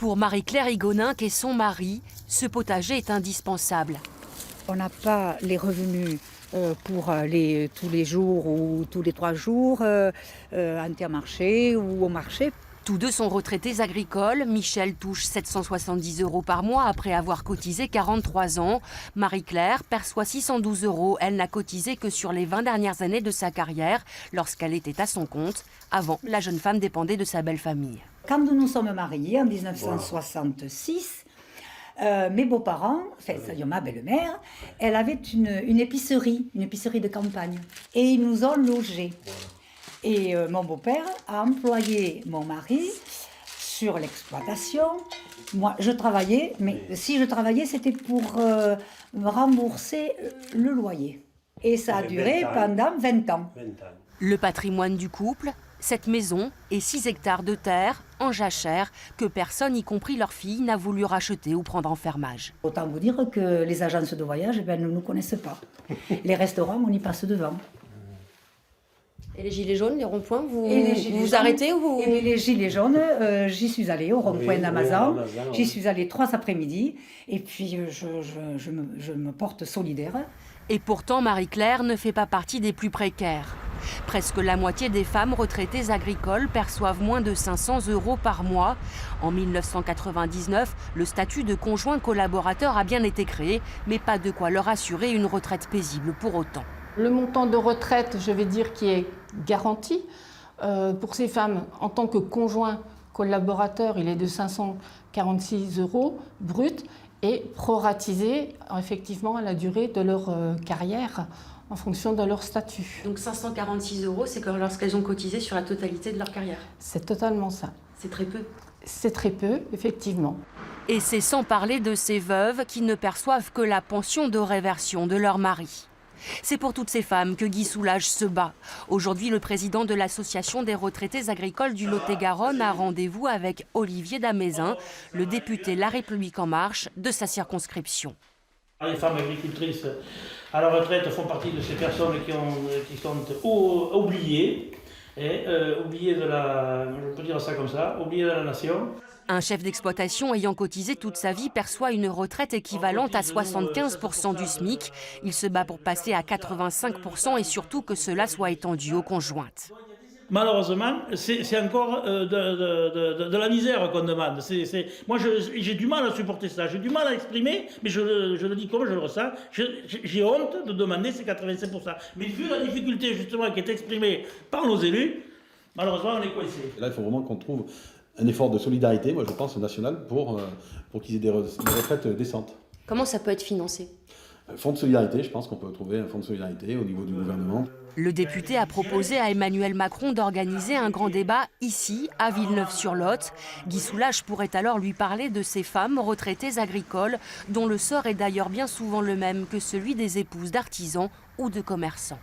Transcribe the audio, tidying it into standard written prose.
Pour Marie-Claire Higoninck et son mari, ce potager est indispensable. On n'a pas les revenus pour aller tous les jours ou tous les 3 jours à Intermarché ou au marché. Tous deux sont retraités agricoles. Michel touche 770 € par mois après avoir cotisé 43 ans. Marie-Claire perçoit 612 €. Elle n'a cotisé que sur les 20 dernières années de sa carrière, lorsqu'elle était à son compte. Avant, la jeune femme dépendait de sa belle famille. Quand nous nous sommes mariés en 1966, mes beaux-parents, c'est-à-dire ma belle-mère, elle avait une épicerie de campagne. Et ils nous ont logés. Et mon beau-père a employé mon mari sur l'exploitation. Moi, je travaillais, mais si je travaillais, c'était pour me rembourser le loyer. Et ça a duré pendant 20 ans. Le patrimoine du couple, cette maison et 6 hectares de terre en jachère que personne, y compris leur fille, n'a voulu racheter ou prendre en fermage. Autant vous dire que les agences de voyage ne nous connaissent pas. Les restaurants, on y passe devant. Et les gilets jaunes, les ronds-points, vous arrêtez ou vous... Et les gilets jaunes, j'y suis allée au rond-point d'Amazon. J'y suis allée 3 après-midi. Et puis, je me porte solidaire. Et pourtant, Marie-Claire ne fait pas partie des plus précaires. Presque la moitié des femmes retraitées agricoles perçoivent moins de 500 € par mois. En 1999, le statut de conjoint collaborateur a bien été créé, mais pas de quoi leur assurer une retraite paisible pour autant. Le montant de retraite, je vais dire, qui est garanti pour ces femmes en tant que conjoint collaborateur, il est de 546 € brut et proratisé effectivement à la durée de leur carrière en fonction de leur statut. Donc 546 €, c'est comme lorsqu'elles ont cotisé sur la totalité de leur carrière. C'est totalement ça. C'est très peu. C'est très peu, effectivement. Et c'est sans parler de ces veuves qui ne perçoivent que la pension de réversion de leur mari. C'est pour toutes ces femmes que Guy Soulage se bat. Aujourd'hui, le président de l'association des retraités agricoles du Lot-et-Garonne a rendez-vous avec Olivier Damézin, le député La République En Marche de sa circonscription. Les femmes agricultrices à la retraite font partie de ces personnes qui sont oubliées, oubliées de la, je peux dire ça comme ça, oubliées de la nation. Un chef d'exploitation ayant cotisé toute sa vie perçoit une retraite équivalente à 75% du SMIC. Il se bat pour passer à 85% et surtout que cela soit étendu aux conjointes. Malheureusement, c'est encore de la misère qu'on demande. Moi, j'ai du mal à supporter ça, j'ai du mal à exprimer, mais je le dis comme je le ressens. J'ai honte de demander ces 85%. Mais vu la difficulté justement qui est exprimée par nos élus, malheureusement, on est coincé. Là, il faut vraiment qu'on trouve un effort de solidarité, moi je pense national, pour qu'ils aient des retraites décentes. Comment ça peut être financé ? Fonds de solidarité, je pense qu'on peut trouver un fonds de solidarité au niveau du gouvernement. Le député a proposé à Emmanuel Macron d'organiser un grand débat ici, à Villeneuve-sur-Lot. Guy Soulage pourrait alors lui parler de ces femmes retraitées agricoles, dont le sort est d'ailleurs bien souvent le même que celui des épouses d'artisans ou de commerçants.